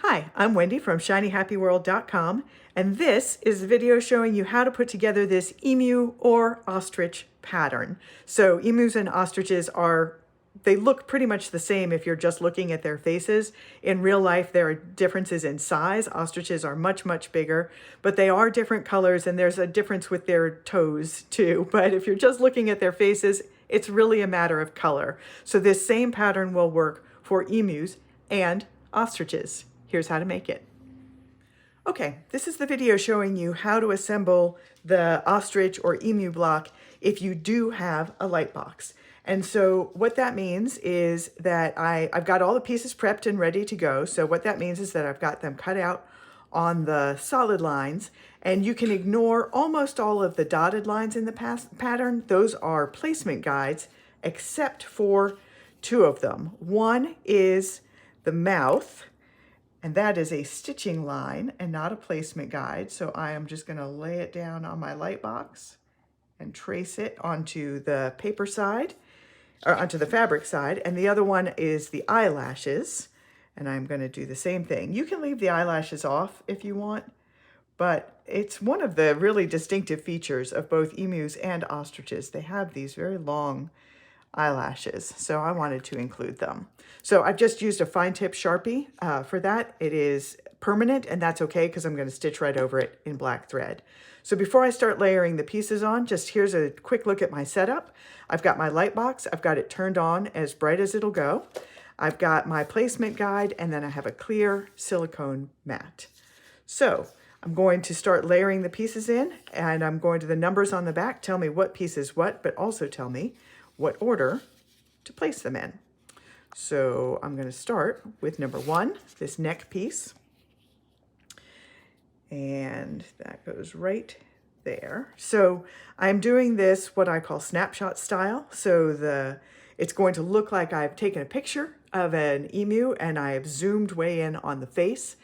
Hi, I'm Wendy from shinyhappyworld.com, and this is a video showing you how to put together this emu or ostrich pattern. So emus and ostriches they look pretty much the same if you're just looking at their faces. In real life, there are differences in size. Ostriches are much, much bigger, but they are different colors, and there's a difference with their toes too. But if you're just looking at their faces, it's really a matter of color. So this same pattern will work for emus and ostriches. Here's how to make it. Okay, this is the video showing you how to assemble the ostrich or emu block if you do have a light box. And so what that means is that I've got all the pieces prepped and ready to go. So what that means is that I've got them cut out on the solid lines, and you can ignore almost all of the dotted lines in the pattern. Those are placement guides, except for two of them. One is the mouth, and that is a stitching line and not a placement guide. So I am just going to lay it down on my light box and trace it onto the paper side, or onto the fabric side. And the other one is the eyelashes. And I'm going to do the same thing. You can leave the eyelashes off if you want, but it's one of the really distinctive features of both emus and ostriches. They have these very long eyelashes, so I wanted to include them. So I've just used a fine tip Sharpie for that. It is permanent, and that's okay because I'm going to stitch right over it in black thread. So before I start layering the pieces on, just here's a quick look at my setup. I've got my light box. I've got it turned on as bright as it'll go. I've got my placement guide, and then I have a clear silicone mat. So I'm going to start layering the pieces in, and I'm going to the numbers on the back tell me what piece is what, but also tell me what order to place them in. So I'm going to start with number 1, this neck piece. And that goes right there. So I'm doing this what I call snapshot style. So it's going to look like I've taken a picture of an emu and I've zoomed way in on the face.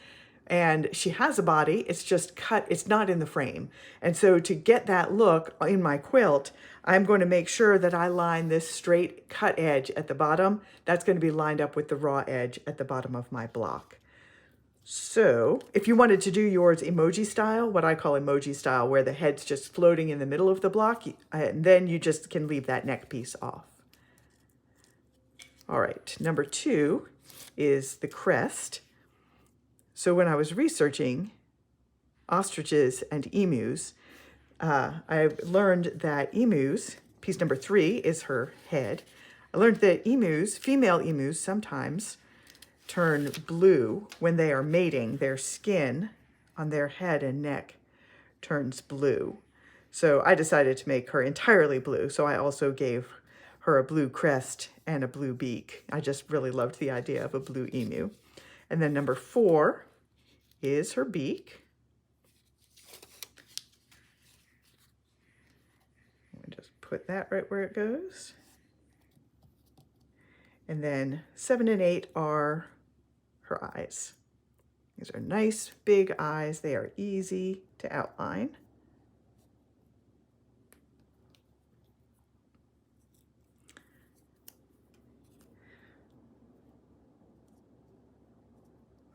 And she has a body, it's just cut, it's not in the frame. And so to get that look in my quilt, I'm going to make sure that I line this straight cut edge at the bottom. That's going to be lined up with the raw edge at the bottom of my block. So if you wanted to do yours emoji style, what I call emoji style, where the head's just floating in the middle of the block, and then you just can leave that neck piece off. All right, number 2 is the crest. So when I was researching ostriches and emus, I learned that emus, piece number 3 is her head. I learned that emus, female emus, sometimes turn blue when they are mating. Their skin on their head and neck turns blue. So I decided to make her entirely blue. So I also gave her a blue crest and a blue beak. I just really loved the idea of a blue emu. And then number 4 is her beak. Just put that right where it goes. And then 7 and 8 are her eyes. These are nice big eyes. They are easy to outline.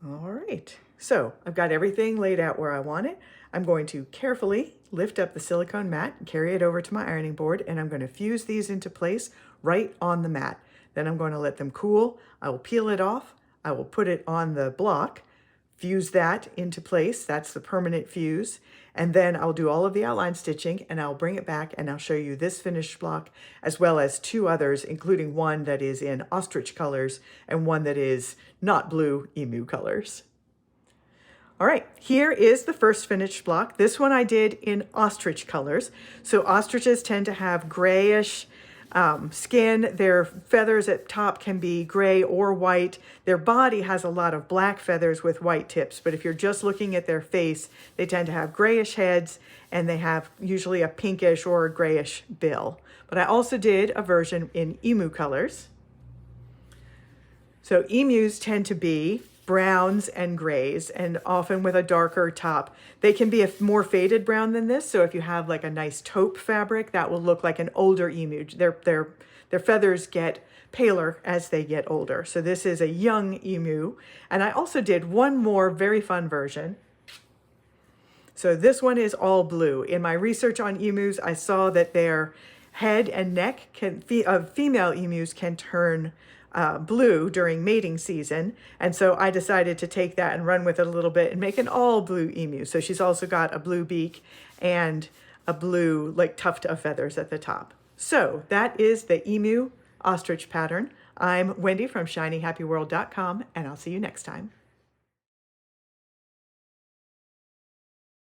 All right, so I've got everything laid out where I want it. I'm going to carefully lift up the silicone mat and carry it over to my ironing board, and I'm going to fuse these into place right on the mat. Then I'm going to let them cool. I will peel it off. I will put it on the block, fuse that into place. That's the permanent fuse. And then I'll do all of the outline stitching, and I'll bring it back and I'll show you this finished block as well as 2 others, including one that is in ostrich colors and one that is not blue emu colors. All right, here is the first finished block. This one I did in ostrich colors. So ostriches tend to have grayish skin. Their feathers at top can be gray or white. Their body has a lot of black feathers with white tips, but if you're just looking at their face, they tend to have grayish heads, and they have usually a pinkish or a grayish bill. But I also did a version in emu colors. So emus tend to be browns and grays, and often with a darker top. They can be a more faded brown than this, so if you have like a nice taupe fabric, that will look like an older emu. their feathers get paler as they get older. So this is a young emu. And I also did one more very fun version. So this one is all blue. In my research on emus, I saw that their head and neck of female emus can turn blue during mating season. And so I decided to take that and run with it a little bit and make an all blue emu. So she's also got a blue beak and a blue like tuft of feathers at the top. So that is the emu ostrich pattern. I'm Wendy from shinyhappyworld.com, and I'll see you next time.